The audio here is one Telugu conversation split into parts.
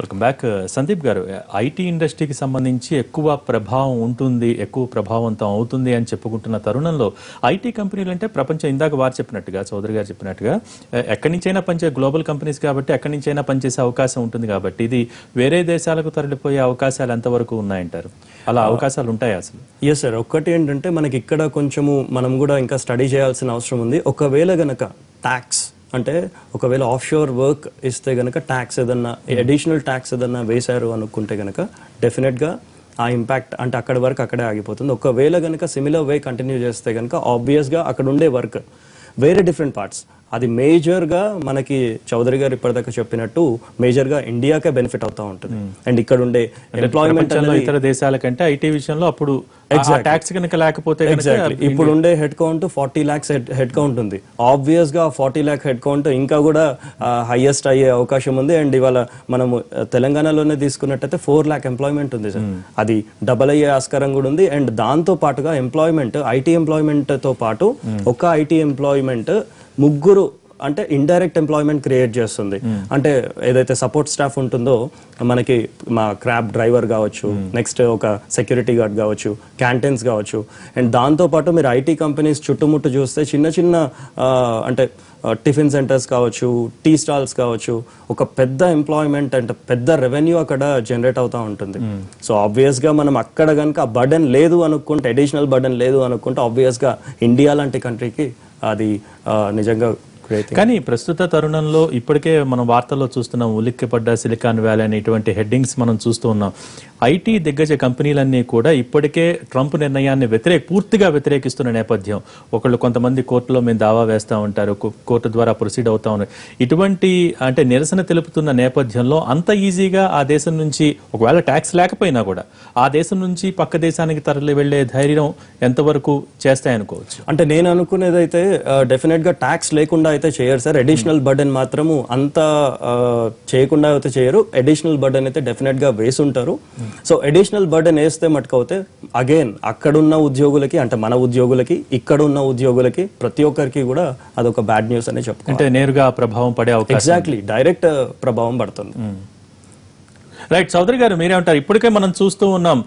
Welcome back. సందీప్ గారు, ఐటీ ఇండస్ట్రీకి సంబంధించి ఎక్కువ ప్రభావం ఉంటుంది, ఎక్కువ ప్రభావవంతం అవుతుంది అని చెప్పుకుంటున్న తరుణంలో ఐటీ కంపెనీలు అంటే ప్రపంచం, ఇందాక వారు చెప్పినట్టుగా, చౌదరి గారు చెప్పినట్టుగా, ఎక్కడి నుంచైనా పనిచే గ్లోబల్ కంపెనీస్ కాబట్టి ఎక్కడి నుంచైనా పనిచేసే అవకాశం ఉంటుంది కాబట్టి ఇది వేరే దేశాలకు తరలిపోయే అవకాశాలు ఎంతవరకు ఉన్నాయంటారు? అలా అవకాశాలు ఉంటాయి అసలు? Yes sir. ఒక్కటి ఏంటంటే మనకి ఇక్కడ కొంచెము మనం కూడా ఇంకా స్టడీ చేయాల్సిన అవసరం ఉంది. ఒకవేళ గనక ట్యాక్స్ అంటే ఒకవేళ ఆఫ్ షోర్ వర్క్ ఇస్తే గనక ట్యాక్స్ ఏదన్నా అడిషనల్ ట్యాక్స్ ఏదన్నా వేశారు అనుకుంటే గనక డెఫినెట్గా ఆ ఇంపాక్ట్ అంటే అక్కడి వరకు అక్కడే ఆగిపోతుంది. ఒకవేళ గనక సిమిలర్ వే కంటిన్యూ చేస్తే గనక ఆబ్వియస్గా అక్కడ ఉండే వర్క్ వేరే డిఫరెంట్ పార్ట్స్ అది మేజర్గా మనకి చౌదరి గారు ఇప్పటిదాకా చెప్పినట్టు మేజర్గా ఇండియాకే బెనిఫిట్ అవుతా ఉంటుంది. అండ్ ఇక్కడ ఉండే ఎంప్లాయ్మెంట్ ఇతర దేశాల కంటే ఐటీ విషయంలో అప్పుడు ట్యాక్స్ కనుక లేకపోతే ఇప్పుడు ఉండే head count 40 lakhs head count ఉంది. ఆబ్వియస్ గా 40 lakh హెడ్ కౌంట్ ఇంకా కూడా హైయెస్ట్ అయ్యే అవకాశం ఉంది. అండ్ ఇవాళ మనము తెలంగాణలోనే తీసుకున్నట్టయితే 4 lakh ఎంప్లాయ్మెంట్ ఉంది సార్. అది డబల్ అయ్యే ఆస్కారం కూడా ఉంది. అండ్ దాంతో పాటుగా ఎంప్లాయ్మెంట్, ఐటీ ఎంప్లాయ్మెంట్ తో పాటు ఒక ఐటీ ఎంప్లాయ్మెంట్ ముగ్గురు అంటే ఇండైరెక్ట్ ఎంప్లాయ్మెంట్ క్రియేట్ చేస్తుంది. అంటే ఏదైతే సపోర్ట్ స్టాఫ్ ఉంటుందో మనకి మా క్రాబ్ డ్రైవర్ కావచ్చు, నెక్స్ట్ ఒక సెక్యూరిటీ గార్డ్ కావచ్చు, క్యాంటీన్స్ కావచ్చు. అండ్ దాంతోపాటు మీరు ఐటీ కంపెనీస్ చుట్టుముట్టు చూస్తే చిన్న చిన్న అంటే టిఫిన్ సెంటర్స్ కావచ్చు, టీ స్టాల్స్ కావచ్చు, ఒక పెద్ద ఎంప్లాయ్మెంట్ అంటే పెద్ద రెవెన్యూ అక్కడ జనరేట్ అవుతూ ఉంటుంది. సో ఆబ్వియస్గా మనం అక్కడ కనుక బర్డెన్ లేదు అనుకుంటే, అడిషనల్ బర్డెన్ లేదు అనుకుంటే ఆబ్వియస్గా ఇండియా లాంటి కంట్రీకి అది నిజంగా. కానీ ప్రస్తుత తరుణంలో ఇప్పటికే మనం వార్తల్లో చూస్తున్నాం, ఉలిక్కిపడ్డ సిలికాన్ వ్యాలీ అనే ఇటువంటి హెడ్డింగ్స్ మనం చూస్తూ ఉన్నాం. ఐటీ దిగ్గజ కంపెనీలన్నీ కూడా ఇప్పటికే ట్రంప్ నిర్ణయాన్ని పూర్తిగా వ్యతిరేకిస్తున్న నేపథ్యం. కొంతమంది కోర్టులో మేము దావా వేస్తూ ఉంటారు, కోర్టు ద్వారా ప్రొసీడ్ అవుతా ఉన్నారు. ఇటువంటి అంటే నిరసన తెలుపుతున్న నేపథ్యంలో అంత ఈజీగా ఆ దేశం నుంచి, ఒకవేళ ట్యాక్స్ లేకపోయినా కూడా ఆ దేశం నుంచి పక్క దేశానికి తరలి వెళ్లే ధైర్యం ఎంతవరకు చేస్తాయనుకోవచ్చు? అంటే నేను అనుకునేదైతే డెఫినెట్ గా ట్యాక్స్ లేకుండా అయితే చేయరు సార్. అడిషనల్ బర్డెన్ మాత్రము అంత చేయకుండా అయితే చేయరు. అడిషనల్ బర్డెన్ అయితే డెఫినెట్ గా వేసుంటారు. సో అడిషనల్ బర్డెన్ వేస్తే మటుకైతే అగైన్ అక్కడున్న ఉద్యోగులకి, అంటే మన ఉద్యోగులకి, ఇక్కడ ఉన్న ఉద్యోగులకి, ప్రతి ఒక్కరికి కూడా అదొక బ్యాడ్ న్యూస్ అనే చెప్పుకోవాలి. అంటే నేరుగా ప్రభావం పడే అవకాశం, ఎగ్జాక్ట్లీ డైరెక్ట్ ప్రభావం పడుతుంది. రైట్. చౌదరి గారు, మీరేమంటారు? ఇప్పటికే మనం చూస్తూ ఉన్నాం,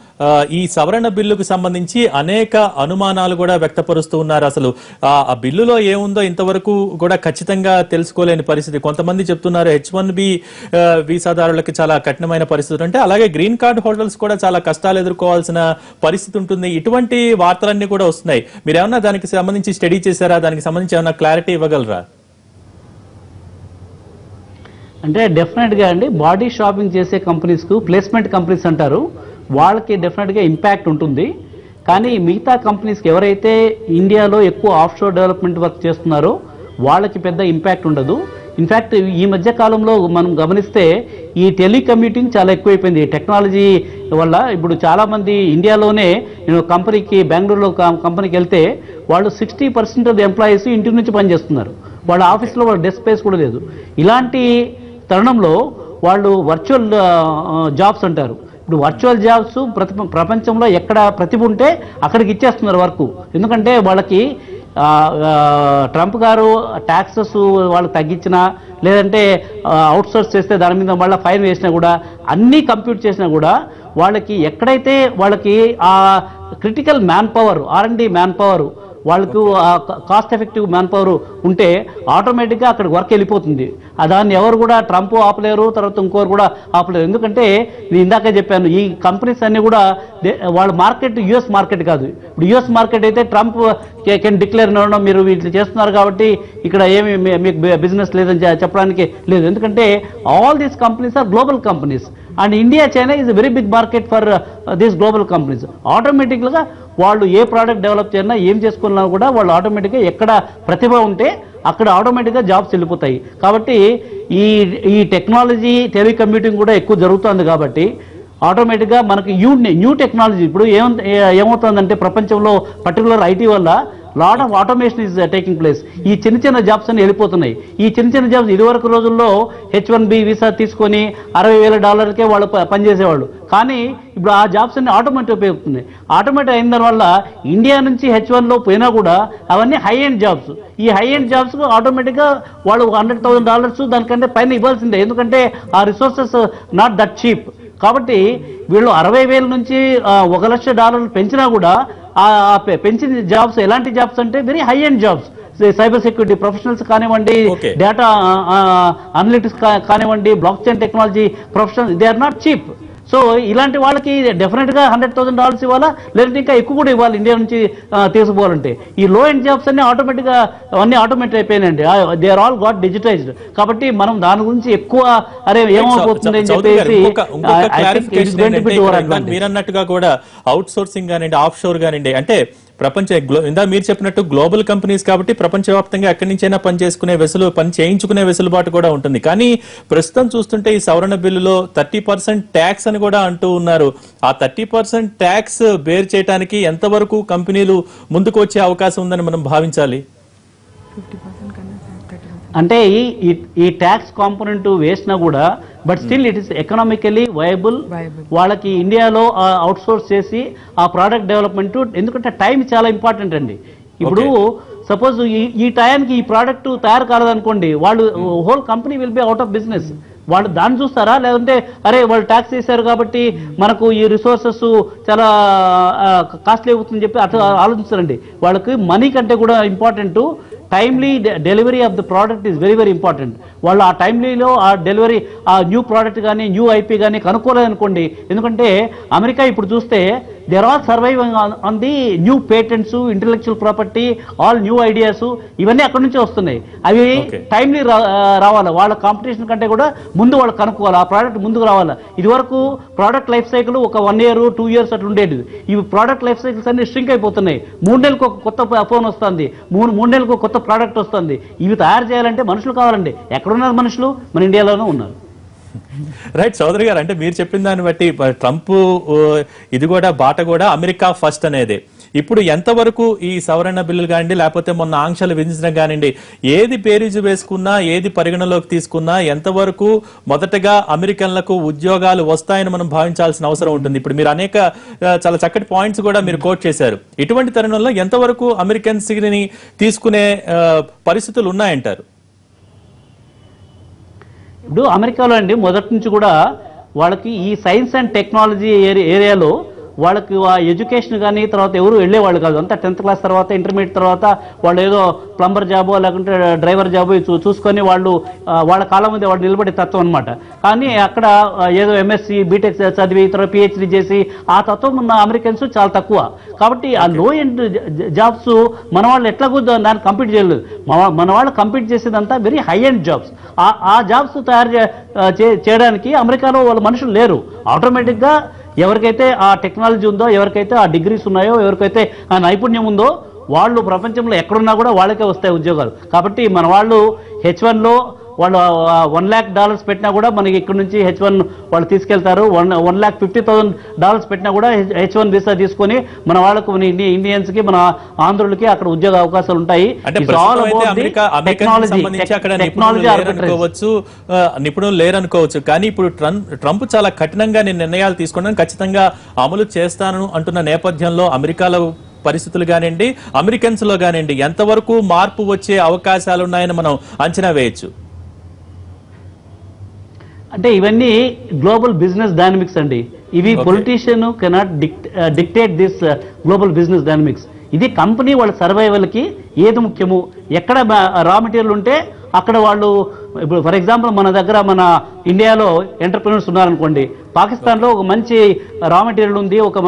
ఈ సవరణ బిల్లుకు సంబంధించి అనేక అనుమానాలు కూడా వ్యక్తపరుస్తూ ఉన్నారు. అసలు ఆ బిల్లులో ఏముందో ఇంతవరకు కూడా ఖచ్చితంగా తెలుసుకోలేని పరిస్థితి. కొంతమంది చెప్తున్నారు H1B వీసాదారులకి చాలా కఠినమైన పరిస్థితి అంటే, అలాగే గ్రీన్ కార్డ్ హోల్డర్స్ కూడా చాలా కష్టాలు ఎదుర్కోవాల్సిన పరిస్థితి ఉంటుంది. ఇటువంటి వార్తలన్నీ కూడా వస్తున్నాయి. మీరేమన్నా దానికి సంబంధించి స్టడీ చేశారా? దానికి సంబంధించి ఏమన్నా క్లారిటీ ఇవ్వగలరా? అంటే డెఫినెట్గా అండి, బాడీ షాపింగ్ చేసే కంపెనీస్కు ప్లేస్మెంట్ కంపెనీస్ అంటారు, వాళ్ళకి డెఫినెట్గా ఇంపాక్ట్ ఉంటుంది. కానీ మిగతా కంపెనీస్కి ఎవరైతే ఇండియాలో ఎక్కువ ఆఫ్షోర్ డెవలప్మెంట్ వర్క్ చేస్తున్నారో వాళ్ళకి పెద్ద ఇంపాక్ట్ ఉండదు. ఇన్ఫ్యాక్ట్ ఈ మధ్య కాలంలో మనం గమనిస్తే ఈ టెలికమ్యూటింగ్ చాలా ఎక్కువైపోయింది టెక్నాలజీ వల్ల. ఇప్పుడు చాలామంది ఇండియాలోనే, నేను కంపెనీకి బెంగళూరులో కంపెనీకి వెళ్తే వాళ్ళు 60% ఆఫ్ ది ఎంప్లాయీస్ ఇంటి నుంచి పనిచేస్తున్నారు. వాళ్ళ ఆఫీస్లో వాళ్ళ డెస్క్ స్పేస్ కూడా లేదు. ఇలాంటి తరుణంలో వాళ్ళు వర్చువల్ జాబ్స్ అంటారు. ఇప్పుడు వర్చువల్ జాబ్స్ ప్రపంచంలో ఎక్కడ ప్రతిభ ఉంటే అక్కడికి ఇచ్చేస్తున్నారు వర్క్. ఎందుకంటే వాళ్ళకి ట్రంప్ గారు ట్యాక్సెస్ వాళ్ళు తగ్గించినా, లేదంటే అవుట్సోర్స్ చేస్తే దాని మీద మళ్ళీ ఫైన్ వేసినా కూడా, అన్నీ కంప్యూట్ చేసినా కూడా వాళ్ళకి ఎక్కడైతే వాళ్ళకి ఆ critical man power, R&D man power, వాళ్ళకు కాస్ట్ ఎఫెక్టివ్ మ్యాన్ పవర్ ఉంటే ఆటోమేటిక్గా అక్కడికి వర్క్ వెళ్ళిపోతుంది. దాన్ని ఎవరు కూడా ట్రంప్ ఆపలేరు, తర్వాత ఇంకోరు కూడా ఆపలేరు. ఎందుకంటే నేను ఇందాకే చెప్పాను, ఈ కంపెనీస్ అన్నీ కూడా వాళ్ళ మార్కెట్ US మార్కెట్ కాదు. ఇప్పుడు US మార్కెట్ అయితే ట్రంప్ కెన్ డిక్లేర్ మీరు వీటిని చేస్తున్నారు కాబట్టి ఇక్కడ ఏమి మీకు బిజినెస్ లేదని చెప్పడానికి లేదు. ఎందుకంటే all these companies are global companies and India, China is a very big market for these global companies. ఆటోమేటిక్గా వాళ్ళు ఏ ప్రోడక్ట్ డెవలప్ చేసినా, ఏం చేసుకున్నా కూడా వాళ్ళు ఆటోమేటిక్గా ఎక్కడ ప్రతిభ ఉంటే అక్కడ ఆటోమేటిక్గా జాబ్స్ వెళ్ళిపోతాయి. కాబట్టి ఈ టెక్నాలజీ, టెలికమ్యూటింగ్ కూడా ఎక్కువ జరుగుతుంది. కాబట్టి ఆటోమేటిక్గా మనకి న్యూ టెక్నాలజీ ఇప్పుడు ఏమవుతుందంటే ప్రపంచంలో పర్టికులర్ ఐటీ వల్ల lot of automation is taking place. ఈ చిన్న జాబ్స్ అన్ని వెళ్ళిపోతున్నాయి. ఈ చిన్న జాబ్స్ ఇదివరకు రోజుల్లో H1B వీసా తీసుకొని $60,000 వాళ్ళు పనిచేసేవాళ్ళు. కానీ ఇప్పుడు ఆ జాబ్స్ అన్ని ఆటోమేటిక్ ఉపయోగిస్తున్నాయి. ఆటోమేటిక్ అయిన దానివల్ల ఇండియా నుంచి H1లో పోయినా కూడా అవన్నీ హై ఎండ్ జాబ్స్. ఈ హై ఎండ్ జాబ్స్ ఆటోమేటిక్గా వాళ్ళు $100,000 దానికంటే పైన ఇవ్వాల్సిందే, ఎందుకంటే ఆ రిసోర్సెస్ నాట్ దట్ చీప్. కాబట్టి వీళ్ళు 60,000 నుంచి $1,00,000 పెంచినా కూడా పెంచిన జాబ్స్ ఎలాంటి జాబ్స్ అంటే very high end jobs. Cyber security professionals కానివ్వండి, డేటా అనలిటిక్స్ కానివ్వండి, blockchain technology professionals, they are not cheap. So ఇలాంటి వాళ్ళకి డెఫినెట్గా $100,000 ఇవ్వాలా, లేదంటే ఇంకా ఎక్కువ కూడా ఇవ్వాలి ఇండియా నుంచి తీసుకోవాలంటే. ఈ లో ఎండ్ జాబ్స్ అన్ని ఆటోమేటిక్గా అన్ని ఆటోమేటిక్ అయిపోయినాయండి. They are all got digitized. కాబట్టి మనం దాని గురించి ఎక్కువ ఏమైపోతుంది అని చెప్పేసి మీరన్నట్టుగా కూడా అవుట్ సోర్సింగ్ కానివ్వండి, ఆఫ్ షోర్ కానివ్వండి, అంటే ఇందా మీరు చెప్పినట్టు గ్లోబల్ కంపెనీస్ కాబట్టి ప్రపంచవ్యాప్తంగా ఎక్కడి నుంచైనా పని చేయించుకునే వెసులుబాటు కూడా ఉంటుంది. కానీ ప్రస్తుతం చూస్తుంటే ఈ సవరణ బిల్లులో 30% ట్యాక్స్ అని కూడా అంటూ ఉన్నారు. ఆ 30% ట్యాక్స్ బేర్ చేయడానికి ఎంతవరకు కంపెనీలు ముందుకు వచ్చే అవకాశం ఉందని మనం భావించాలి? అంటే ఈ ట్యాక్స్ కాంపోనెంట్ వేసినా కూడా but still it is economically viable. వాళ్ళకి ఇండియాలో అవుట్ సోర్స్ చేసి ఆ ప్రోడక్ట్ డెవలప్మెంట్, ఎందుకంటే టైం చాలా ఇంపార్టెంట్ అండి. ఇప్పుడు సపోజ్ ఈ టైంకి ఈ ప్రోడక్ట్ తయారు కాలేదనుకోండి, వాళ్ళు whole company will be out of business. వాళ్ళు దాన్ని చూస్తారా, లేదంటే అరే వాళ్ళు ట్యాక్స్ వేశారు కాబట్టి మనకు ఈ రిసోర్సెస్ చాలా కాస్ట్లీ అవుతుందని చెప్పి అట్లా ఆలోచిస్తారండి. వాళ్ళకి మనీ కంటే కూడా important timely delivery of the product is very important. వాళ్ళు ఆ టైమ్లీలో ఆ డెలివరీ, ఆ న్యూ ప్రోడక్ట్ కానీ న్యూ ఐపీ కానీ కనుక్కోలేదనుకోండి, ఎందుకంటే అమెరికా ఇప్పుడు చూస్తే they are all surviving on the new patents, intellectual property, all new ideas, ఇవన్నీ అక్కడి నుంచి వస్తున్నాయి. అవి టైమ్లీ రావాలి. వాళ్ళ కాంపిటీషన్ కంటే కూడా ముందు వాళ్ళు కనుక్కోవాలి, ఆ ప్రోడక్ట్ ముందుకు రావాలి. ఇది వరకు ప్రోడక్ట్ లైఫ్ సైకిల్ ఒక 1 year 2 years అట్లా ఉండేది. ఇవి ప్రోడక్ట్ లైఫ్ సైకిల్స్ అన్ని స్ట్రింక్ అయిపోతున్నాయి. 3 నెలలకు ఒక కొత్త ఫోన్ వస్తుంది, 3 నెలలకు ఒక కొత్త ప్రోడక్ట్ వస్తుంది. ఇవి తయారు చేయాలంటే మనుషులు కావాలండి. ఎక్కడున్నారు మనుషులు? మన ఇండియాలోనే ఉన్నారు. రైట్ చౌదరి గారు, అంటే మీరు చెప్పిన దాన్ని బట్టి ట్రంప్ ఇది కూడా బాట కూడా అమెరికా ఫస్ట్ అనేది ఇప్పుడు ఎంతవరకు ఈ సవరణ బిల్లులు కానివ్వండి, లేకపోతే మొన్న ఆంక్షలు విధించడం కానివ్వండి, ఏది బేరీజు వేసుకున్నా, ఏది పరిగణలోకి తీసుకున్నా ఎంతవరకు మొదటగా అమెరికన్లకు ఉద్యోగాలు వస్తాయని మనం భావించాల్సిన అవసరం ఉంటుంది. ఇప్పుడు మీరు అనేక చాలా చక్కటి పాయింట్స్ కూడా మీరు కోట్ చేశారు. ఇటువంటి తరుణంలో ఎంతవరకు అమెరికన్స్ ని తీసుకునే పరిస్థితులు ఉన్నాయంటారు? ఇప్పుడు అమెరికాలో అండి మొదటి నుంచి కూడా వాళ్ళకి ఈ సైన్స్ అండ్ టెక్నాలజీ ఏరియాలో వాళ్ళకి ఆ ఎడ్యుకేషన్ కానీ తర్వాత ఎవరు వెళ్ళేవాళ్ళు కాదు. అంతా 10th క్లాస్ తర్వాత, ఇంటర్మీడియట్ తర్వాత వాళ్ళు ఏదో ప్లంబర్ జాబో లేకుంటే డ్రైవర్ జాబో చూసుకొని వాళ్ళు వాళ్ళ కాలం మీద వాళ్ళు నిలబడే తత్వం అనమాట. కానీ అక్కడ ఏదో MSc బీటెక్ చదివి తర్వాత PhD చేసి ఆ తత్వం ఉన్న అమెరికన్స్ చాలా తక్కువ. కాబట్టి ఆ లో ఎండ్ జాబ్స్ మన వాళ్ళు ఎట్లా దాన్ని కంపీట్ చేయలేదు. మన వాళ్ళు కంపీట్ చేసేదంతా వెరీ హై ఎండ్ జాబ్స్. ఆ జాబ్స్ తయారు చేయడానికి అమెరికాలో వాళ్ళ మనుషులు లేరు. ఆటోమేటిక్గా ఎవరికైతే ఆ టెక్నాలజీ ఉందో, ఎవరికైతే ఆ డిగ్రీస్ ఉన్నాయో, ఎవరికైతే ఆ నైపుణ్యం ఉందో వాళ్ళు ప్రపంచంలో ఎక్కడున్నా కూడా వాళ్ళకే వస్తాయి ఉద్యోగాలు. కాబట్టి మన వాళ్ళు H1లో వాళ్ళు $1 lakh పెట్టినా కూడా మనకి ఇక్కడ నుంచి H1 వాళ్ళు తీసుకెళ్తారు. $1,50,000 పెట్టినా కూడా H1 వీసా తీసుకొని మన వాళ్ళకు ఇండియన్స్ కి, మన ఆంధ్రులకి అక్కడ ఉద్యోగ అవకాశాలు ఉంటాయి. నిపుణులు లేరనుకోవచ్చు, కానీ ఇప్పుడు ట్రంప్ చాలా కఠినంగా నేను నిర్ణయాలు తీసుకున్నాను, ఖచ్చితంగా అమలు చేస్తాను అంటున్న నేపథ్యంలో అమెరికాలో పరిస్థితులు కానివ్వండి, అమెరికన్స్ లో కానివ్వండి ఎంతవరకు మార్పు వచ్చే అవకాశాలు ఉన్నాయని మనం అంచనా వేయచ్చు? అంటే ఇవన్నీ గ్లోబల్ బిజినెస్ డైనమిక్స్ అండి. ఇవి politician cannot dictate this global business dynamics. ఇది కంపెనీ వాళ్ళ సర్వైవల్కి ఏది ముఖ్యము, ఎక్కడ రా మెటీరియల్ ఉంటే అక్కడ వాళ్ళు, ఇప్పుడు ఫర్ ఎగ్జాంపుల్ మన దగ్గర మన ఇండియాలో ఎంటర్ప్రినర్స్ ఉన్నారనుకోండి, పాకిస్తాన్లో ఒక మంచి రా మెటీరియల్ ఉంది, ఒక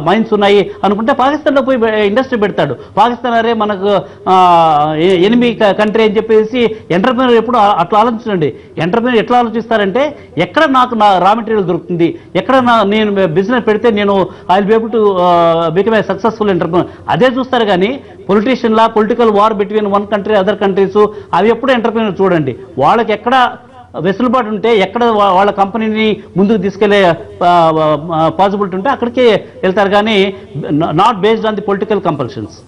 మైన్స్ ఉన్నాయి అనుకుంటే పాకిస్తాన్లో పోయి ఇండస్ట్రీ పెడతాడు. పాకిస్తాన్ అరే మనకు ఎనిమి కంట్రీ అని చెప్పేసి ఎంటర్ప్రినర్ ఎప్పుడు అట్లా ఆలోచించండి. ఎంటర్ప్రినర్ ఎట్లా ఆలోచిస్తారంటే ఎక్కడ నాకు నా రా మెటీరియల్ దొరుకుతుంది, ఎక్కడ నేను బిజినెస్ పెడితే నేను I will be able to become a successful entrepreneur, అదే చూస్తారు. కానీ పొలిటీషియన్లా political war between one country other countries అవి ఎప్పుడు ఎంటర్ప్రినర్ చూడండి. వాళ్ళకి ఎక్కడ వెసులుబాటు ఉంటే, ఎక్కడ వాళ్ళ కంపెనీని ముందుకు తీసుకెళ్లే పాసిబిలిటీ ఉంటే అక్కడికే వెళ్తారు, కానీ not based on the political compulsions.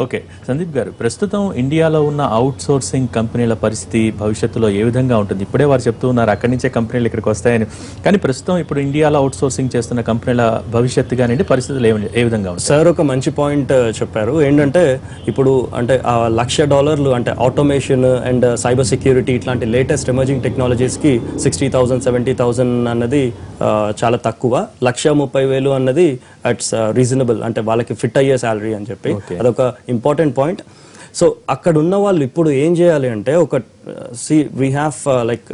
Okay Sandeep గారు, ప్రస్తుతం ఇండియాలో ఉన్న అవుట్ సోర్సింగ్ కంపెనీల పరిస్థితి భవిష్యత్తులో ఏ విధంగా ఉంటుంది? ఇప్పుడే వారు చెప్తూ ఉన్నారు అక్కడి నుంచే కంపెనీలు ఇక్కడికి వస్తాయని, కానీ ప్రస్తుతం ఇప్పుడు ఇండియాలో అవుట్ సోర్సింగ్ చేస్తున్న కంపెనీల భవిష్యత్తు కానీ పరిస్థితులు ఏ విధంగా ఉంటాయి? సార్ ఒక మంచి పాయింట్ చెప్పారు. ఏంటంటే ఇప్పుడు అంటే $1,00,000 అంటే ఆటోమేషన్ అండ్ సైబర్ సెక్యూరిటీ ఇట్లాంటి లేటెస్ట్ ఎమర్జింగ్ టెక్నాలజీస్కి 60,000 70,000 అన్నది చాలా తక్కువ. 1,30,000 అన్నది అట్స్ రీజనబుల్, అంటే వాళ్ళకి ఫిట్ అయ్యే శాలరీ అని చెప్పి అదొక ఇంపార్టెంట్ పాయింట్. సో అక్కడ ఉన్న వాళ్ళు ఇప్పుడు ఏం చేయాలి అంటే ఒక we have like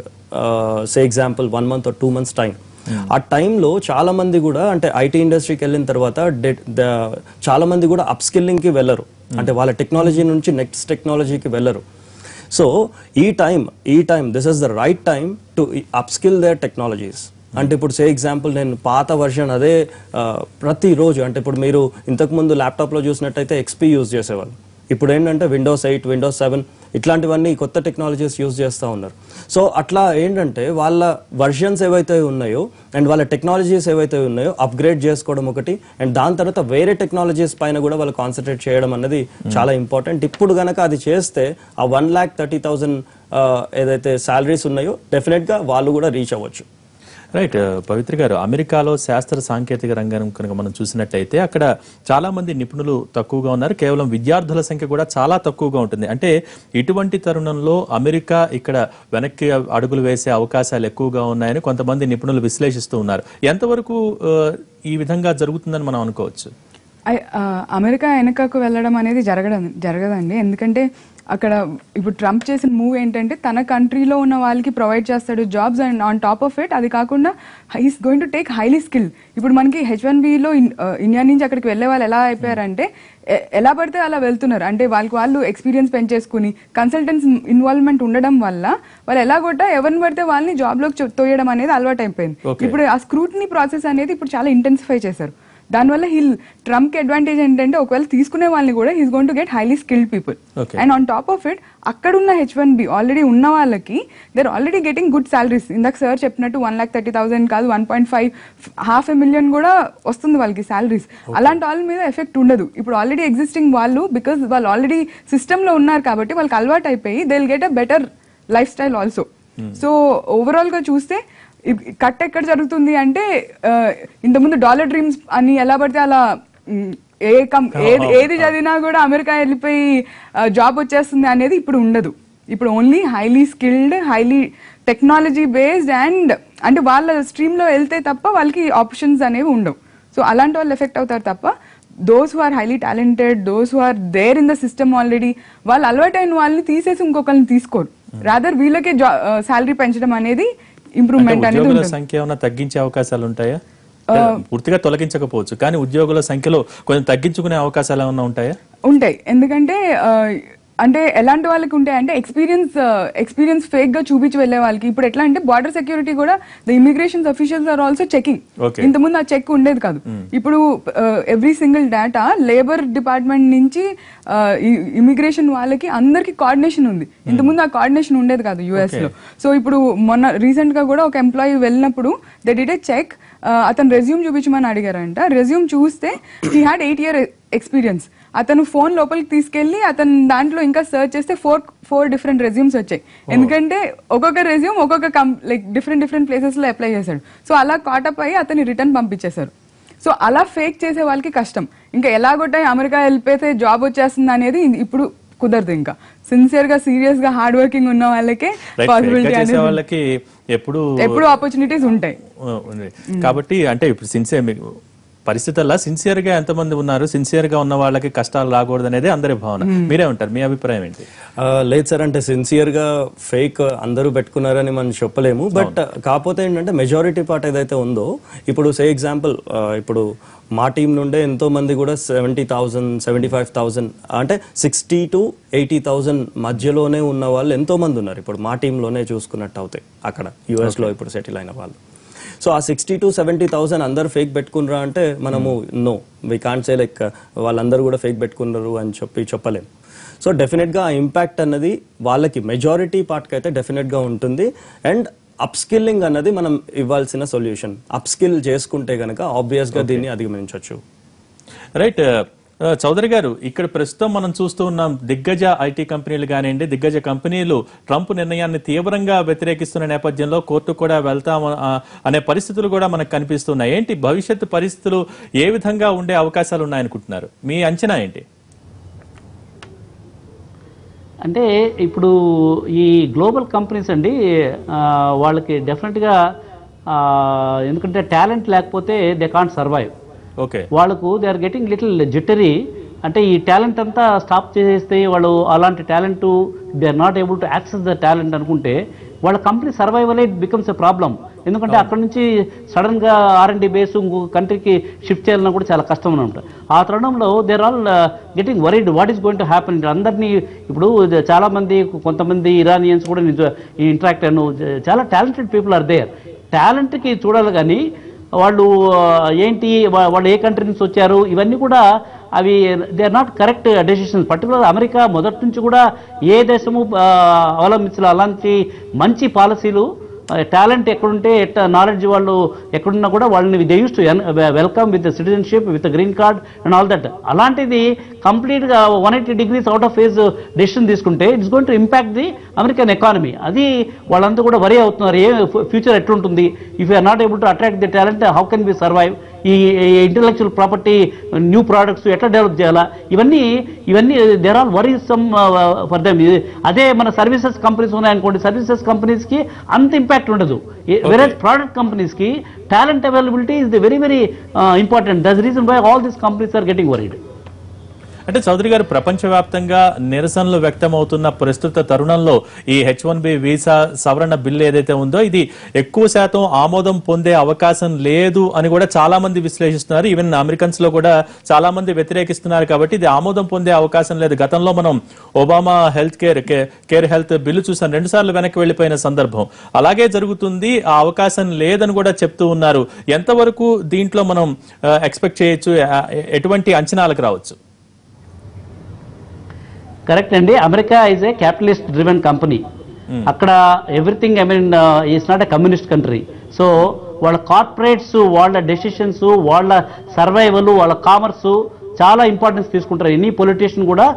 say example 1 month or 2 months time. ఆ టైంలో చాలా మంది కూడా అంటే ఐటీ ఇండస్ట్రీకి వెళ్ళిన తర్వాత చాలా మంది కూడా అప్ స్కిల్లింగ్కి వెళ్ళరు, అంటే వాళ్ళ టెక్నాలజీ నుంచి నెక్స్ట్ టెక్నాలజీకి వెళ్ళరు. సో ఈ time this is the right time to upskill their technologies. అంటే ఇప్పుడు సే ఎగ్జాంపుల్ నేను పాత వర్షన్ అదే ప్రతిరోజు, అంటే ఇప్పుడు మీరు ఇంతకుముందు ల్యాప్టాప్లో చూసినట్టయితే XP యూజ్ చేసేవాళ్ళు, ఇప్పుడు ఏంటంటే Windows 8 Windows 7 ఇట్లాంటివన్నీ కొత్త టెక్నాలజీస్ యూజ్ చేస్తూ ఉన్నారు. సో అట్లా ఏంటంటే వాళ్ళ వర్షన్స్ ఏవైతే ఉన్నాయో అండ్ వాళ్ళ టెక్నాలజీస్ ఏవైతే ఉన్నాయో అప్గ్రేడ్ చేసుకోవడం ఒకటి, అండ్ దాని తర్వాత వేరే టెక్నాలజీస్ పైన కూడా వాళ్ళు కాన్సన్ట్రేట్ చేయడం అన్నది చాలా ఇంపార్టెంట్. ఇప్పుడు కనుక అది చేస్తే ఆ 1,30,000 ఏదైతే శాలరీస్ ఉన్నాయో డెఫినెట్గా వాళ్ళు కూడా రీచ్ అవ్వచ్చు. రైట్ పవిత్ర గారు, అమెరికాలో శాస్త్ర సాంకేతిక రంగం కనుక మనం చూసినట్లయితే అక్కడ చాలా మంది నిపుణులు తక్కువగా ఉన్నారు, కేవలం విద్యార్థుల సంఖ్య కూడా చాలా తక్కువగా ఉంటుంది. అంటే ఇటువంటి తరుణంలో అమెరికా ఇక్కడ వెనక్కి అడుగులు వేసే అవకాశాలు ఎక్కువగా ఉన్నాయని కొంతమంది నిపుణులు విశ్లేషిస్తూ ఉన్నారు. ఎంతవరకు ఈ విధంగా జరుగుతుందని మనం అనుకోవచ్చు? అమెరికా వెనకకు వెళ్ళడం అనేది జరగదండి. ఎందుకంటే అక్కడ ఇప్పుడు ట్రంప్ చేసిన మూవ్ ఏంటంటే తన కంట్రీలో ఉన్న వాళ్ళకి ప్రొవైడ్ చేస్తాడు jobs, and on top of it అది కాకుండా he's going to take highly skill. ఇప్పుడు మనకి H1Bలో ఇండియా నుంచి అక్కడికి వెళ్ళే వాళ్ళు ఎలా అయిపోయారంటే ఎలా పడితే అలా వెళ్తున్నారు. అంటే వాళ్ళు ఎక్స్పీరియన్స్ పెంచేసుకుని కన్సల్టెంట్స్ ఇన్వాల్వ్మెంట్ ఉండడం వల్ల వాళ్ళు ఎలాగొట్టా ఎవరిని పడితే వాళ్ళని జాబ్లోకి తోయడం అనేది అలవాటు అయిపోయింది. ఇప్పుడు ఆ స్క్రూటినీ ప్రాసెస్ అనేది ఇప్పుడు చాలా ఇంటెన్సిఫై చేశారు. దానివల్ల ట్రంప్కి అడ్వాంటేజ్ ఏంటంటే ఒకవేళ తీసుకునే వాళ్ళని కూడా he's going to get highly skilled people. And on top of it అక్కడున్న H1B ఆల్రెడీ ఉన్న వాళ్ళకి they're already getting good salaries. ఇందాక సార్ చెప్పినట్టు 1,30,000 కాదు 1.5 $500,000 కూడా వస్తుంది వాళ్ళకి సాలరీస్. అలాంటి వాళ్ళ మీద ఎఫెక్ట్ ఉండదు. ఇప్పుడు ఆల్రెడీ ఎగ్జిస్టింగ్ వాళ్ళు బికాస్ వాళ్ళు ఆల్రెడీ సిస్టంలో ఉన్నారు కాబట్టి వాళ్ళకి అలవాటు అయిపోయి they will get a better life style also. So ఓవరాల్గా చూస్తే కట్ ఎక్కడ జరుగుతుంది అంటే ఇంతకుముందు డాలర్ డ్రీమ్స్ అని ఎలా పడితే అలా ఏది చదివినా కూడా అమెరికా వెళ్ళిపోయి జాబ్ వచ్చేస్తుంది అనేది ఇప్పుడు ఉండదు. ఇప్పుడు only highly skilled, highly technology based and అంటే వాళ్ళ స్ట్రీమ్లో వెళ్తే తప్ప వాళ్ళకి ఆప్షన్స్ అనేవి ఉండవు. సో అలాంటి వాళ్ళు ఎఫెక్ట్ అవుతారు తప్ప those who are highly talented, those who are there in the system already వాళ్ళు అలవాటైన వాళ్ళని తీసేసి ఇంకొకరిని తీసుకోరు. రాదర్ వీళ్ళకే శాలరీ పెంచడం అనేది ఇంప్రూవ్మెంట్ అనేది ఉద్యోగుల సంఖ్య ఏమైనా తగ్గించే అవకాశాలు ఉంటాయా? పూర్తిగా తొలగించకపోవచ్చు, కానీ ఉద్యోగుల సంఖ్యలో కొంచెం తగ్గించుకునే అవకాశాలు ఏమైనా ఉంటాయా? ఉంటాయి. ఎందుకంటే అంటే ఎలాంటి వాళ్ళకి ఉంటాయి అంటే ఎక్స్పీరియన్స్ ఫేక్ గా చూపించి వెళ్లే వాళ్ళకి. ఇప్పుడు ఎట్లా అంటే బార్డర్ సెక్యూరిటీ కూడా the immigration officials are also checking. ఇంతకుముందు ఆ చెక్ ఉండేది కాదు. ఇప్పుడు every single data labour department నుంచి ఇమిగ్రేషన్ వాళ్ళకి అందరికి కోఆర్డినేషన్ ఉంది. ఇంతకుముందు ఆ కోఆర్డినేషన్ ఉండేది కాదు యుఎస్ లో. సో ఇప్పుడు మొన్న రీసెంట్ గా కూడా ఒక ఎంప్లాయీ వెళ్ళినప్పుడు దే డిడ్ ఏ చెక్, అతను రెజ్యూమ్ చూపించమని అడిగారంట. రెజ్యూమ్ చూస్తే హీ హ్యాడ్ 8 year ఎక్స్పీరియన్స్. అతను ఫోన్ లోపలికి తీసుకెళ్లి అతను దాంట్లో ఇంకా సర్చ్ చేస్తే ఫోర్ డిఫరెంట్ రెజ్యూమ్స్ వచ్చాయి. ఎందుకంటే ఒక్కొక్క రెజ్యూమ్ ఒక్కొక్క లైక్ డిఫరెంట్ ప్లేసెస్ లో అప్లై చేశాడు. సో అలా కాటప్ అయ్యి అతన్ని రిటర్న్ పంపించేశారు. సో అలా ఫేక్ చేసే వాళ్ళకి కష్టం. ఇంకా ఎలాగొట్ట అమెరికా వెళ్ళిపోతే జాబ్ వచ్చేస్తుంది అనేది ఇప్పుడు కుదరదు. ఇంకా సిన్సియర్ గా సీరియస్ గా హార్డ్ వర్కింగ్ ఉన్న వాళ్ళకి పాసిబిలిటీ అనేది ఎప్పుడు ఆపర్చునిటీస్ ఉంటాయి. కాబట్టి అంటే ఇప్పుడు సిన్సియర్ పరిస్థితుల్లో సిన్సియర్ గా ఎంతమంది ఉన్నారు, సిన్సియర్ గా ఉన్న వాళ్ళకి కష్టాలు రాకూడదు అనేది అందరి భావన. మీరే ఉంటారు, మీ అభిప్రాయం ఏంటి? లేదు సార్, అంటే సిన్సియర్ గా ఫేక్ అందరూ పెట్టుకున్నారని మనం చెప్పలేము. బట్ కాకపోతే ఏంటంటే మెజారిటీ పార్ట్ ఏదైతే ఉందో, ఇప్పుడు సే ఎగ్జాంపుల్ ఇప్పుడు మా టీం నుండే ఎంతో మంది కూడా 70,000 75,000 అంటే 60 to 80,000 మధ్యలోనే ఉన్న వాళ్ళు ఎంతో మంది ఉన్నారు. ఇప్పుడు మా టీంలోనే చూసుకున్నట్టు అవుతాయి అక్కడ US లో ఇప్పుడు సెటిల్ అయిన వాళ్ళు. సో ఆ 60 to 70,000 అందరు ఫేక్ పెట్టుకున్నారా అంటే మనము no, we can't say like వాళ్ళందరూ కూడా ఫేక్ పెట్టుకున్నారు అని చెప్పలేము. సో డెఫినెట్గా ఆ ఇంపాక్ట్ అన్నది వాళ్ళకి మెజారిటీ పార్ట్కి అయితే డెఫినెట్గా ఉంటుంది. అండ్ అప్ స్కిల్లింగ్ అన్నది మనం ఇవ్వాల్సిన సొల్యూషన్. అప్ స్కిల్ చేసుకుంటే కనుక ఆబ్వియస్గా దీన్ని అధిగమించవచ్చు. రైట్ చౌదరి గారు, ఇక్కడ ప్రస్తుతం మనం చూస్తూ ఉన్నాం దిగ్గజ ఐటీ కంపెనీలు కానివ్వండి, దిగ్గజ కంపెనీలు ట్రంప్ నిర్ణయాన్ని తీవ్రంగా వ్యతిరేకిస్తున్న నేపథ్యంలో కోర్టు కూడా వెళ్తాం అనే పరిస్థితులు కూడా మనకు కనిపిస్తున్నాయి. ఏంటి భవిష్యత్తు పరిస్థితులు ఏ విధంగా ఉండే అవకాశాలు ఉన్నాయనుకుంటున్నారు? మీ అంచనా ఏంటి? అంటే ఇప్పుడు ఈ గ్లోబల్ కంపెనీస్ అండి వాళ్ళకి డెఫినెట్గా ఎందుకంటే టాలెంట్ లేకపోతే దే కాంట్ సర్వైవ్. ఓకే, వాళ్ళకు they are getting little jittery. అంటే ఈ టాలెంట్ అంతా స్టాప్ చేసేస్తే వాళ్ళు అలాంటి talent they are not able to access the talent అనుకుంటే వాళ్ళ company survival it becomes a problem. ఎందుకంటే అక్కడ నుంచి సడన్గా R&D బేస్ ఇంకొక కంట్రీకి షిఫ్ట్ చేయాలన్నా కూడా చాలా కష్టం అనమాట. ఆ తరుణంలో they're all getting worried what is going to happen. అందరినీ ఇప్పుడు చాలామంది కొంతమంది ఇరానియన్స్ కూడా ఇంటరాక్ట్ అయ్యాను. చాలా టాలెంటెడ్ పీపుల్ ఆర్ దేర్. టాలెంట్కి చూడాలి కానీ వాళ్ళు ఏంటి, వాళ్ళు ఏ కంట్రీ నుంచి వచ్చారు, ఇవన్నీ కూడా అవి they are not correct decisions. Particular America మొదటి నుంచి కూడా ఏ దేశము అవలంబించాలి అలాంటి మంచి పాలసీలు. టాలెంట్ ఎక్కడుంటే నాలెడ్జ్ వాళ్ళు ఎక్కడున్నా కూడా వాళ్ళని they use to welcome with citizenship with green card and all that. అలాంటిది కంప్లీట్గా 180 degrees out of phase decision తీసుకుంటే it's going to impact the American economy. అది వాళ్ళంతా కూడా వరీ అవుతున్నారు, ఏ ఫ్యూచర్ ఎట్లుంటుంది. If you're not able to attract the talent how can be survive. ఈ ఇంటలెక్చువల్ ప్రాపర్టీ న్యూ ప్రోడక్ట్స్ ఎట్లా డెవలప్ చేయాలా, ఇవన్నీ they're all worrisome for them. అదే మన సర్వీసెస్ కంపెనీస్ ఉన్నాయనుకోండి, సర్వీసెస్ కంపెనీస్కి అంత ఇంపాక్ట్ ఉండదు. వేరే ప్రోడక్ట్ కంపెనీస్కి talent availability is the very very important. That's reason why all these companies are getting worried. అంటే చౌదరి గారు, ప్రపంచవ్యాప్తంగా నిరసనలు వ్యక్తమవుతున్న ప్రస్తుత తరుణంలో ఈ H-1B వీసా సవరణ బిల్లు ఏదైతే ఉందో ఇది ఎక్కువ శాతం ఆమోదం పొందే అవకాశం లేదు అని కూడా చాలా మంది విశ్లేషిస్తున్నారు. ఈవెన్ అమెరికన్స్ లో కూడా చాలా మంది వ్యతిరేకిస్తున్నారు. కాబట్టి ఇది ఆమోదం పొందే అవకాశం లేదు. గతంలో మనం ఒబామా కేర్ హెల్త్ బిల్లు చూసాం, 2 సార్లు వెనక్కి వెళ్లిపోయిన సందర్భం. అలాగే జరుగుతుంది, ఆ అవకాశం లేదని కూడా చెప్తూ ఉన్నారు. ఎంతవరకు దీంట్లో మనం ఎక్స్పెక్ట్ చేయొచ్చు? ఎటువంటి అంచనాలకు రావచ్చు? కరెక్ట్ అండి. America is a capitalist driven company. అక్కడ everything is not a communist country. So వాళ్ళ కార్పొరేట్స్, వాళ్ళ డెసిషన్స్, వాళ్ళ సర్వైవల్, వాళ్ళ కామర్స్ చాలా ఇంపార్టెన్స్ తీసుకుంటారు. ఎనీ పొలిటీషియన్ కూడా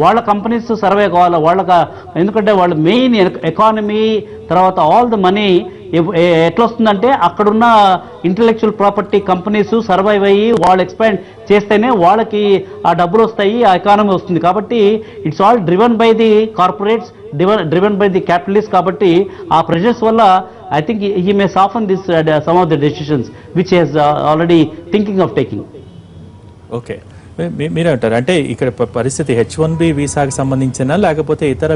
వాళ్ళ కంపెనీస్ సర్వే కావాలి వాళ్ళకి. ఎందుకంటే వాళ్ళ మెయిన్ ఎకానమీ తర్వాత ఆల్ ద మనీ ఎట్లా వస్తుందంటే అక్కడున్న ఇంటలెక్చువల్ ప్రాపర్టీ కంపెనీస్ సర్వైవ్ అయ్యి వాళ్ళు ఎక్స్పాండ్ చేస్తేనే వాళ్ళకి ఆ డబ్బులు వస్తాయి, ఆ ఎకానమీ వస్తుంది. కాబట్టి it's all driven by the corporates, driven by the capitalist. కాబట్టి ఆ ప్రెషర్స్ వల్ల I think he may soften this some of the decisions which he's already thinking of taking. Okay, మీరేంటారు? అంటే ఇక్కడ పరిస్థితి H-1B వీసాకి సంబంధించిన లేకపోతే ఇతర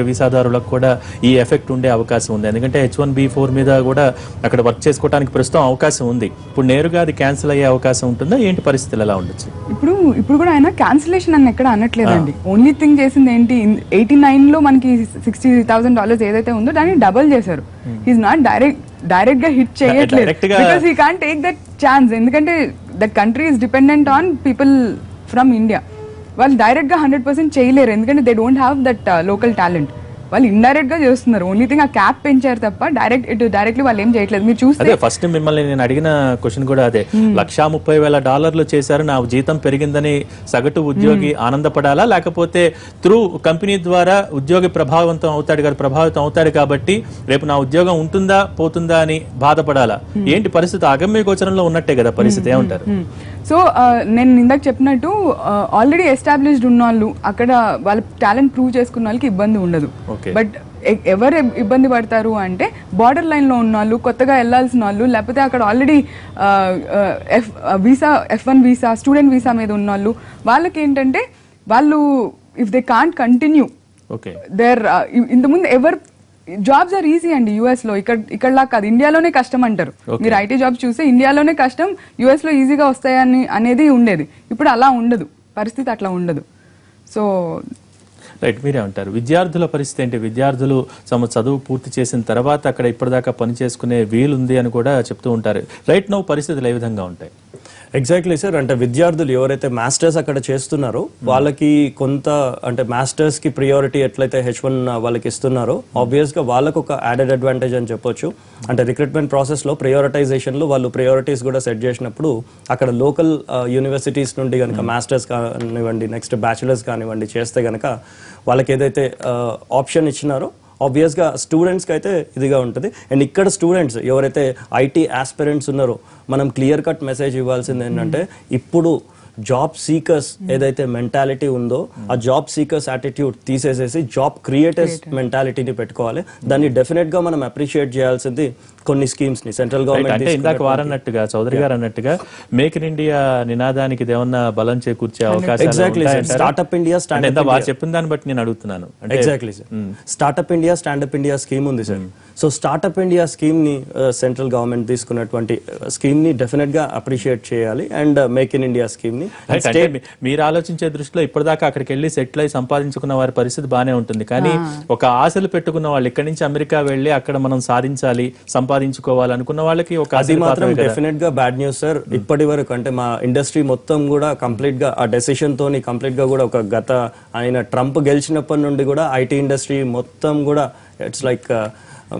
వీసాదారులకు కూడా ఈ ఎఫెక్ట్ ఉండే అవకాశం ఉంది. ఎందుకంటే H-1B4 మీద కూడా అక్కడ వర్క్ చేసుకోవడానికి ప్రస్తుతం అవకాశం ఉంది. ఇప్పుడు నేరుగా అది క్యాన్సిల్ అయ్యే అవకాశం ఉంటుందా? ఏంటి పరిస్థితులు ఎలా ఉండొచ్చు? ఇప్పుడు కూడా ఆయన క్యాన్సిలేషన్ అని ఎక్కడ అనట్లేదండి. ఓన్లీ థింగ్ చేసింది ఏంటి, 89లో మనకి $60,000 ఏదైతే ఉందో దాన్ని డబల్ చేశారు. ఈజ్ నాట్ డైరెక్ట్ గా హిట్ చేయట్లేదు because he can't take that chance. ఎందుకంటే that country is dependent on people from India. వాళ్ళు డైరెక్ట్ గా 100% చేయలేరు, ఎందుకంటే they don't have that local talent. వాళ్ళు ఇండైరెక్ట్ గా చేస్తున్నారు. ఓన్లీ థింగ్ ఆ క్యాప్ పెంచారు తప్ప డైరెక్ట్లీ వాళ్ళు ఏం చేయట్లేదు. మీరు చూస్తే ఫస్ట్ మిమ్మల్ని నేను అడిగిన క్వశ్చన్ కూడా అదే, $130,000 చేశారు, నా జీతం పెరిగిందని సగటు ఉద్యోగి ఆనందపడాలా, లేకపోతే త్రూ కంపెనీ ద్వారా ఉద్యోగి ప్రభావితం అవుతాడు కాబట్టి రేపు నా ఉద్యోగం ఉంటుందా పోతుందా అని బాధపడాలా? ఏంటి పరిస్థితి? అగమ్య గోచరంలో ఉన్నట్టే కదా పరిస్థితి, ఏమంటారు? సో నేను ఇందాక చెప్పినట్టు ఆల్రెడీ ఎస్టాబ్లిష్డ్ ఉన్న వాళ్ళు, అక్కడ వాళ్ళ టాలెంట్ ప్రూవ్ చేసుకున్న వాళ్ళకి ఇబ్బంది ఉండదు. బట్ ఎవరు ఇబ్బంది పడతారు అంటే బార్డర్ లైన్ లో ఉన్న వాళ్ళు, కొత్తగా వెళ్లాల్సిన వాళ్ళు, లేకపోతే అక్కడ already F1 visa student visa మీద ఉన్న వాళ్ళు, వాళ్ళకి ఏంటంటే వాళ్ళు if they can't continue their ఇంతకుముందు ఎవరు జాబ్స్ ఆర్ ఈజీ అండి యూఎస్ లో. ఇక్కడలా కాదు, ఇండియాలోనే కష్టం అంటారు. మీరు ఐటీ జాబ్ చూస్తే ఇండియాలోనే కష్టం, యూఎస్ లో ఈజీగా వస్తాయని అనేది ఉండేది. ఇప్పుడు అలా ఉండదు, పరిస్థితి అట్లా ఉండదు. సో రైట్, మీరే అంటారు. విద్యార్థుల పరిస్థితి ఏంటి? విద్యార్థులు తమ చదువు పూర్తి చేసిన తర్వాత అక్కడ ఇప్పటిదాకా పని చేసుకునే వీలుంది అని కూడా చెప్తూ ఉంటారు. రైట్ నౌ పరిస్థితులు ఏ విధంగా ఉంటాయి? Exactly sir. అంటే విద్యార్థులు ఎవరైతే మాస్టర్స్ అక్కడ చేస్తున్నారో వాళ్ళకి కొంత అంటే మాస్టర్స్ కి ప్రియారిటీ ఎట్లయితే H1 వాళ్ళకి ఇస్తున్నారో ఆబ్వియస్ గా వాళ్ళకు ఒక యాడెడ్ అడ్వాంటేజ్ అని చెప్పొచ్చు. అంటే రిక్రూట్మెంట్ ప్రాసెస్ లో ప్రియారిటైజేషన్ లో వాళ్ళు ప్రియారిటీస్ కూడా సెట్ చేసినప్పుడు అక్కడ లోకల్ యూనివర్సిటీస్ నుండి కనుక మాస్టర్స్ కానివ్వండి, నెక్స్ట్ బ్యాచిలర్స్ కానివ్వండి చేస్తే కనుక వాళ్ళకి ఏదైతే ఆప్షన్ ఇచ్చినారో ఆబ్వియస్గా స్టూడెంట్స్కి అయితే ఇదిగా ఉంటుంది. అండ్ ఇక్కడ స్టూడెంట్స్ ఎవరైతే ఐటీ ఆస్పిరెంట్స్ ఉన్నారో మనం క్లియర్ కట్ మెసేజ్ ఇవ్వాల్సింది ఏంటంటే ఇప్పుడు జాబ్ సీకర్స్ ఏదైతే మెంటాలిటీ ఉందో ఆ జాబ్ సీకర్స్ యాటిట్యూడ్ తీసేసేసి జాబ్ క్రియేటర్స్ మెంటాలిటీని పెట్టుకోవాలి. దాన్ని డెఫినెట్ గా మనం అప్రిషియేట్ చేయాల్సింది కొన్ని స్కీమ్స్ ని సెంట్రల్ గవర్నమెంట్. అంటే ఇందాక వారన్నట్టుగా చౌదరి గారు అన్నట్టుగా మేక్ ఇన్ ఇండియా నినాదానికి ఏమన్నా బలం చేకూర్చే అవకాశం స్టార్ట్అప్ ఇండియా వారు చెప్పిన దాన్ని బట్టి నేను అడుగుతున్నాను. Exactly sir. Startup India standup India scheme ఉంది sir. So startup India scheme ని సెంట్రల్ గవర్నమెంట్ తీసుకున్నటువంటి స్కీమ్ ని డెఫినెట్ గా అప్రిషియేట్ చేయాలి. And make in India scheme ని మీరు ఆలోచించే దృష్టిలో ఇప్పటిదాకా అక్కడికి వెళ్ళి సెటిల్ అయి సంపాదించుకున్న వారి పరిస్థితి బాగానే ఉంటుంది. కానీ ఒక ఆశలు పెట్టుకున్న వాళ్ళు ఇక్కడి నుంచి అమెరికా వెళ్ళి అక్కడ మనం సాధించాలి సంపాదించుకోవాలి అనుకున్న వాళ్ళకి ఒక అది మాత్రం డెఫినెట్ గా బ్యాడ్ న్యూస్ సార్. ఇప్పటి వరకు అంటే మా ఇండస్ట్రీ మొత్తం కూడా కంప్లీట్ గా ఆ డెసిషన్ తోని కంప్లీట్ గా కూడా ఒక గత ఆయన ట్రంప్ గెలిచినప్పటి నుండి కూడా ఐటీ ఇండస్ట్రీ మొత్తం కూడా ఇట్స్ లైక్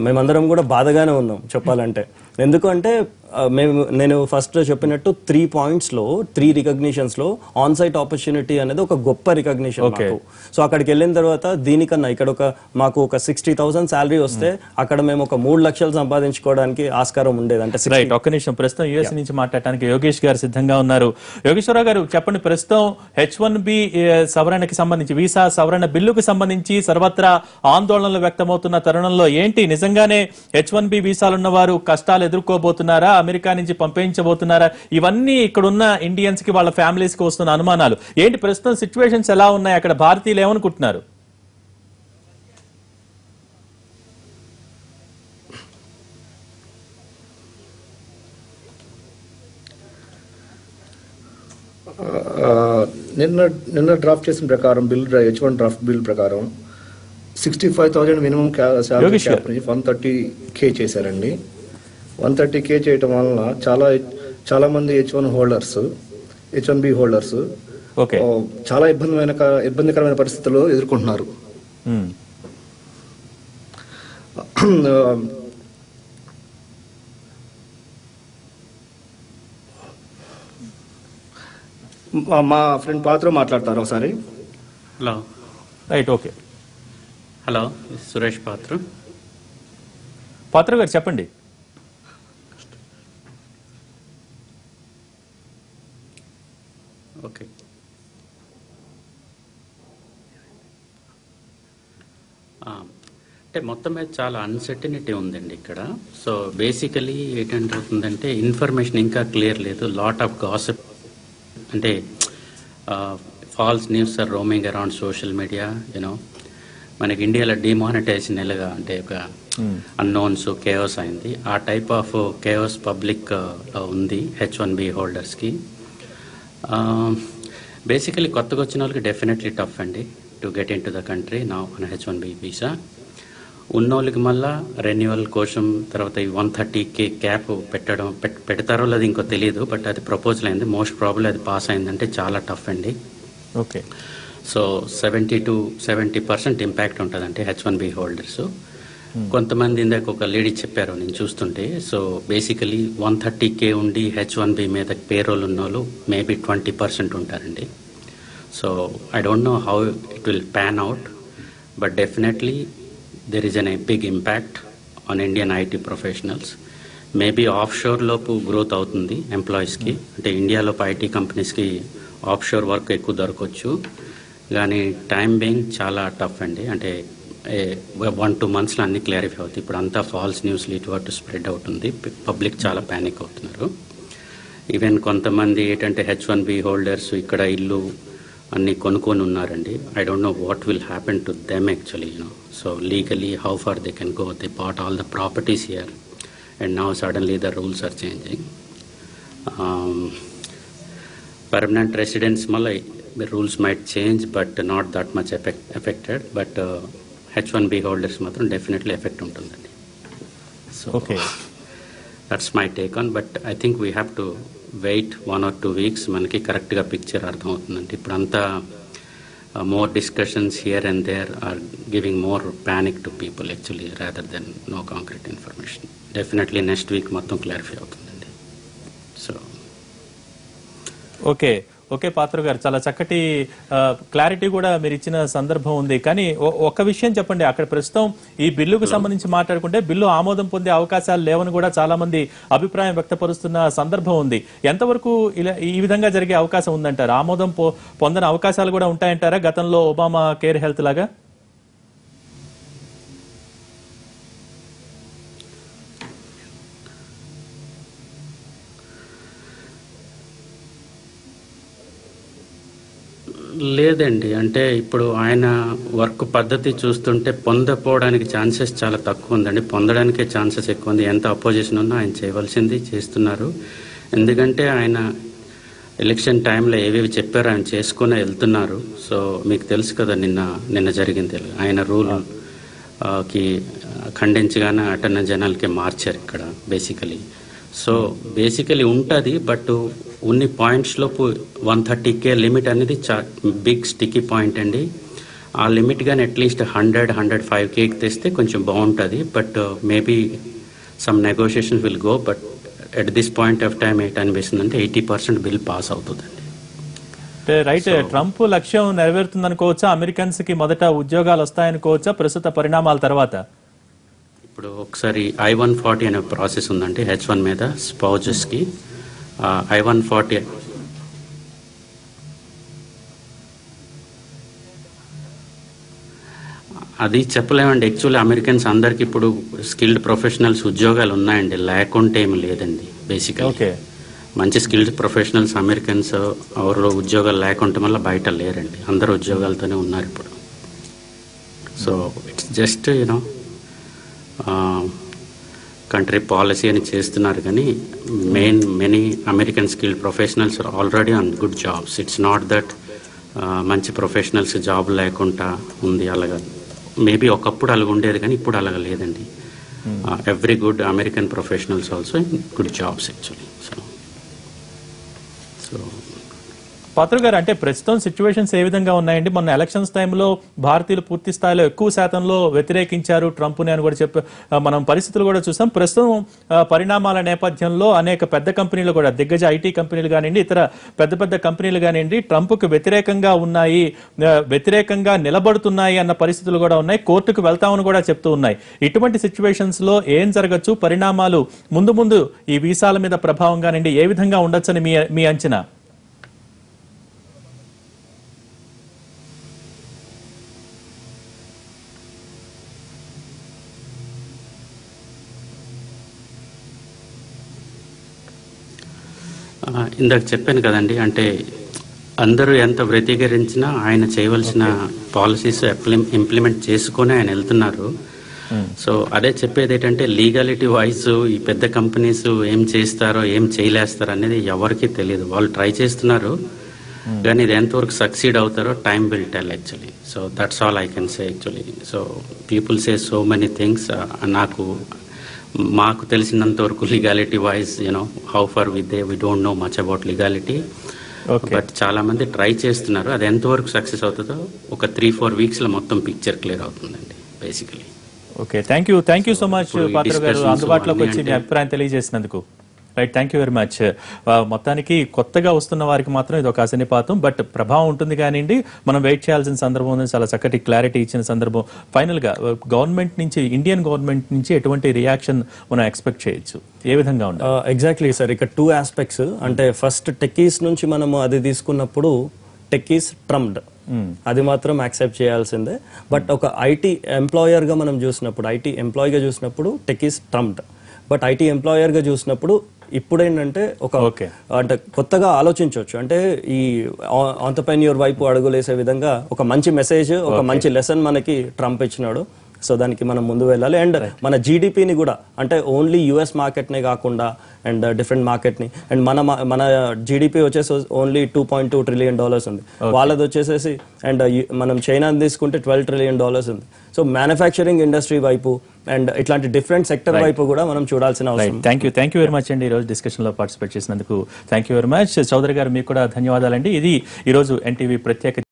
మేమందరం కూడా బాధగానే ఉన్నాం చెప్పాలంటే. ఎందుకంటే నేను ఫస్ట్ చెప్పినట్టు 3 points లో 3 recognitions లో ఆన్ సైట్ ఆపర్చునిటీ అనేది ఒక గొప్ప రికగ్నిషన్ మాకు. సో అక్కడికి వెళ్ళిన తర్వాత దీనికన్నా ఇక్కడ మాకు ఒక 60,000 శాలరీ వస్తే అక్కడ మేము ఒక 3 లక్షలు సంపాదించుకోవడానికి ఆస్కారం ఉండేది. అంటే రైట్. ఒక్క నిమిషం, ప్రస్తుతం యుఎస్ నుంచి మాట్లాడటానికి యోగేష్ గారు సిద్ధంగా ఉన్నారు. యోగేశ్వరరావు గారు చెప్పండి, ప్రస్తుతం H1B సవరణకి సంబంధించి వీసా సవరణ బిల్లుకు సంబంధించి సర్వత్రా ఆందోళనలు వ్యక్తమవుతున్న తరుణంలో ఏంటి నిజంగానే H1B వీసాలున్న వారు కష్టాలు ఎదుర్కోబోతున్నారా, అమెరికా నుంచి పంపించబోతున్నారా? ఇవన్నీ ఇక్కడున్న ఇండియన్స్ కి వాళ్ళ ఫ్యామిలీస్ కి వస్తున్న అనుమానాలు ఏంటి? ప్రస్తుతం సిచ్యువేషన్స్ ఎలా ఉన్నాయి అక్కడ? భారతీయులు ఏమనుకుంటున్నారు? నిన్న డ్రాఫ్ట్ చేసిన ప్రకారం H1 డ్రాఫ్ట్ బిల్ ప్రకారం 65,000 మినిమం శాలరీ క్యాప్ ని 130K చేశారండి. 130K చేయటం వలన చాలా మంది H1B హోల్డర్స్ చాలా ఇబ్బందికరమైన పరిస్థితుల్లో ఎదుర్కొంటున్నారు. మా ఫ్రెండ్ పాత్ర మాట్లాడతారు ఒకసారి. Hello. Right, okay. Hello, Suresh పాత్ర గారు చెప్పండి. ఓకే. అంటే మొత్తం మీద చాలా అన్సర్టనిటీ ఉందండి ఇక్కడ. సో బేసికలీ ఏంటంటే ఇన్ఫర్మేషన్ ఇంకా క్లియర్ లేదు. లాట్ ఆఫ్ గాసిప్ అంటే false news are roaming around social media. You know మనకి ఇండియాలో డిమానిటైజేషన్ ఎలాగా అంటే ఒక అన్నోన్స్ కేఓస్ అయింది. ఆ టైప్ ఆఫ్ కేఓస్ పబ్లిక్ ఉంది H1B హోల్డర్స్కి. బేసికలీ కొత్తగా వచ్చిన వాళ్ళకి డెఫినెట్లీ టఫ్ అండి to get in to the country నా H1B వీసా. ఉన్నోళ్ళకి మళ్ళా రెన్యువల్ కోసం తర్వాత ఈ 130K క్యాప్ పెడతారో లేదు ఇంకో తెలియదు. బట్ అది ప్రపోజల్ అయింది. మోస్ట్ ప్రాబబ్లీ అది పాస్ అయిందంటే చాలా టఫ్ అండి. ఓకే. సో 70 to 70% ఇంపాక్ట్ ఉంటుందంటే H1B హోల్డర్స్. కొంతమంది ఇందాక ఒక లేడీ చెప్పారు నేను చూస్తుంటే. సో బేసికలీ 130K ఉండి H1B మీద పేరోల్ ఉన్న వాళ్ళు మేబీ 20% ఉంటారండి. So I don't know how it will pan out, but definitely there is an big impact on Indian IT professionals. Maybe offshore లోపు గ్రోత్ అవుతుంది ఎంప్లాయీస్కి. అంటే ఇండియాలోపు ఐటీ కంపెనీస్కి ఆఫ్ షోర్ వర్క్ ఎక్కువ దొరకవచ్చు. కానీ టైం బీయింగ్ చాలా టఫ్ అండి. అంటే 1-2 monthsలో అన్ని క్లారిఫై అవుతాయి. ఇప్పుడు అంతా ఫాల్స్ న్యూస్లు ఇటు స్ప్రెడ్ అవుతుంది. పబ్లిక్ చాలా ప్యానిక్ అవుతున్నారు. ఈవెన్ కొంతమంది ఏంటంటే H1B హోల్డర్స్ ఇక్కడ ఇల్లు అన్ని కొనుక్కొని ఉన్నారండి. I don't know what will happen to them actually. So legally how far they can go. They bought all the properties here and now suddenly the rules are changing. Permanent residence మళ్ళీ rules might change but not that much affected. But H1B holders మాత్రం డెఫినెట్లీ ఎఫెక్ట్ ఉంటుందండి. So okay. That's my take on. But I think we have to wait 1 or 2 weeks, మనకి కరెక్ట్గా పిక్చర్ అర్థమవుతుందండి. ఇప్పుడంతా more discussions here and there are giving more panic to people actually rather than no concrete information. Definitely next week మొత్తం క్లారిఫై అవుతుందండి. సో ఓకే పాత్ర గారు, చాలా చక్కటి క్లారిటీ కూడా మీరు ఇచ్చిన సందర్భం ఉంది. కానీ ఒక విషయం చెప్పండి, అక్కడ ప్రస్తుతం ఈ బిల్లుకు సంబంధించి మాట్లాడుకుంటే బిల్లు ఆమోదం పొందే అవకాశాలు లేవని కూడా చాలా మంది అభిప్రాయం వ్యక్తపరుస్తున్న సందర్భం ఉంది. ఎంతవరకు ఇలా ఈ విధంగా జరిగే అవకాశం ఉందంటారు? ఆమోదం పొందని అవకాశాలు కూడా ఉంటాయంటారా, గతంలో ఒబామా కేర్ హెల్త్ లాగా? లేదండి, అంటే ఇప్పుడు ఆయన వర్క్ పద్ధతి చూస్తుంటే పొందపోవడానికి ఛాన్సెస్ చాలా తక్కువ ఉందండి. పొందడానికే ఛాన్సెస్ ఎక్కువ ఉంది. ఎంత అపోజిషన్ ఉన్నా ఆయన చేయవలసింది చేస్తున్నారు. ఎందుకంటే ఆయన ఎలక్షన్ టైంలో ఏవేవి చెప్పారో ఆయన చేసుకుని వెళ్తున్నారు. సో మీకు తెలుసు కదా నిన్న జరిగింది, ఆయన రూల్ కి ఖండించగానే అటర్నీ జనరల్కి మార్చారు ఇక్కడ బేసికలీ. సో బేసికలీ ఉంటుంది, బట్ ఉన్ని పాయింట్స్లోపు 130K లిమిట్ అనేది బిగ్ స్టిక్కీ పాయింట్ అండి. ఆ లిమిట్ కానీ అట్లీస్ట్ 105K తెస్తే కొంచెం బాగుంటుంది. But maybe some negotiation will go. But at this point of time ఏంటి అనిపిస్తుంది అంటే 80% బిల్ పాస్ అవుతుందండి. రైట్, ట్రంప్ లక్ష్యం నెరవేరుతుంది అనుకోవచ్చా? అమెరికన్స్ కి మొదట ఉద్యోగాలు వస్తాయనుకోవచ్చా ప్రస్తుత పరిణామాల తర్వాత? ఇప్పుడు ఒకసారి I-140 అనే ప్రాసెస్ ఉందండి H1 మీద స్పౌజెస్కి. I-140 అది చెప్పలేమండి. యాక్చువల్లీ అమెరికన్స్ అందరికి ఇప్పుడు స్కిల్డ్ ప్రొఫెషనల్స్ ఉద్యోగాలు ఉన్నాయండి, లేకుంటే ఏమి లేదండి. బేసిక్గా మంచి స్కిల్డ్ ప్రొఫెషనల్స్ అమెరికన్స్ ఎవరు ఉద్యోగాలు లేకుంటే మళ్ళీ బయట లేరండి, అందరూ ఉద్యోగాలతోనే ఉన్నారు ఇప్పుడు. So it's just you know country policy అని చేస్తున్నారు, కానీ many American skilled professionals are already on good jobs. It's not that మంచి ప్రొఫెషనల్స్ జాబ్ లేకుండా ఉంది, అలాగా మేబీ ఒకప్పుడు అలాగ ఉండేది కానీ ఇప్పుడు అలాగ లేదండి. Every good American professionals also in good jobs actually. So పాత్ర గారు, అంటే ప్రస్తుతం సిచ్యువేషన్స్ ఏ విధంగా ఉన్నాయండి? మొన్న ఎలక్షన్స్ టైంలో భారతీయులు పూర్తి స్థాయిలో ఎక్కువ శాతంలో వ్యతిరేకించారు ట్రంప్ని అని కూడా మనం పరిస్థితులు కూడా చూసాం. ప్రస్తుతం పరిణామాల నేపథ్యంలో అనేక పెద్ద కంపెనీలు కూడా, దిగ్గజ ఐటీ కంపెనీలు కానివ్వండి, ఇతర పెద్ద పెద్ద కానివ్వండి, ట్రంప్కు వ్యతిరేకంగా ఉన్నాయి, వ్యతిరేకంగా నిలబడుతున్నాయి అన్న పరిస్థితులు కూడా ఉన్నాయి. కోర్టుకు వెళ్తామని కూడా చెప్తూ ఉన్నాయి. ఇటువంటి సిచ్యువేషన్స్ లో ఏం జరగచ్చు? పరిణామాలు ముందు ఈ వీసాల మీద ప్రభావం కానివ్వండి ఏ విధంగా ఉండొచ్చని మీ అంచనా? ఇందాక చెప్పాను కదండి, అంటే అందరూ ఎంత వ్యతిరేకించినా ఆయన చేయవలసిన పాలసీస్ ఇంప్లిమెంట్ చేసుకొని ఆయన వెళ్తున్నారు. సో అదే చెప్పేది ఏంటంటే లీగాలిటీ వైజ్ ఈ పెద్ద కంపెనీస్ ఏం చేస్తారో ఏం చేయలేస్తారో అనేది ఎవరికి తెలియదు. వాళ్ళు ట్రై చేస్తున్నారు, కానీ ఇది ఎంతవరకు సక్సీడ్ అవుతారో time will tell actually. So that's all I can say actually. So people say so many things. మాకు తెలిసినంత వరకు legality wise you know how far we don't know much about legality. But చాలా మంది ట్రై చేస్తున్నారు. అది ఎంతవరకు సక్సెస్ అవుతుందో ఒక 3-4 weeks లో మొత్తం పిక్చర్ క్లియర్ అవుతుందండి basically. Okay, thank you so much Patra గారు, అందుబాటులోకి వచ్చి మీ అభిప్రాయం తెలియజేసినందుకు. Right, thank you very much. మొత్తానికి కొత్తగా వస్తున్న వారికి మాత్రం ఇది ఒక అసనిపాతం, బట్ ప్రభావం ఉంటుంది కానివ్వండి, మనం వెయిట్ చేయాల్సిన సందర్భం ఉంది. చాలా చక్కటి క్లారిటీ ఇచ్చిన సందర్భం. ఫైనల్ గా గవర్నమెంట్ నుంచి, ఇండియన్ గవర్నమెంట్ నుంచి ఎటువంటి రియాక్షన్ మనం ఎక్స్పెక్ట్ చేయొచ్చు? ఏ విధంగా ఉండాలి? ఎగ్జాక్ట్లీ సార్, ఇక్కడ 2 aspects. అంటే ఫస్ట్ టెక్కీస్ నుంచి మనము అది తీసుకున్నప్పుడు టెక్కీస్ ట్రంప్డ్, అది మాత్రం యాక్సెప్ట్ చేయాల్సిందే. బట్ ఒక ఐటీ ఎంప్లాయర్గా మనం చూసినప్పుడు, ఐటీ ఎంప్లాయీగా చూసినప్పుడు టెక్కీస్ ట్రంప్డ్. బట్ ఐటీ ఎంప్లాయర్గా చూసినప్పుడు ఇప్పుడు ఏంటంటే అంటే కొత్తగా ఆలోచించవచ్చు. అంటే ఈ ఆంటర్‌ప్రెన్యూర్ వైపు అడుగులేసే విధంగా ఒక మంచి మెసేజ్, ఒక మంచి లెసన్ మనకి ట్రంప్ ఇచ్చినాడు. సో దానికి మనం ముందు వెళ్ళాలి. అండ్ మన జీడిపిని కూడా అంటే ఓన్లీ యుఎస్ మార్కెట్నే కాకుండా అండ్ డిఫరెంట్ మార్కెట్ని అండ్ మన జీడిపి వచ్చేసి ఓన్లీ $2.2 trillion ఉంది. వాళ్ళది వచ్చేసేసి అండ్ మనం చైనాని తీసుకుంటే $12 trillion ఉంది. సో మ్యానుఫ్యాక్చరింగ్ ఇండస్ట్రీ వైపు అండ్ ఇట్లాంటి డిఫరెంట్ సెక్టర్ వైపు కూడా మనం చూడాల్సిన అవసరం. థ్యాంక్ యూ వెరీ మచ్ అండి. ఈ రోజు డిస్కషన్ లో పార్టిసిపేట్ చేసినందుకు thank you very much. Chowdary garu మీకు కూడా ధన్యవాదాలండి. ఇది ఈ రోజు ఎన్టీవీ ప్రత్యేక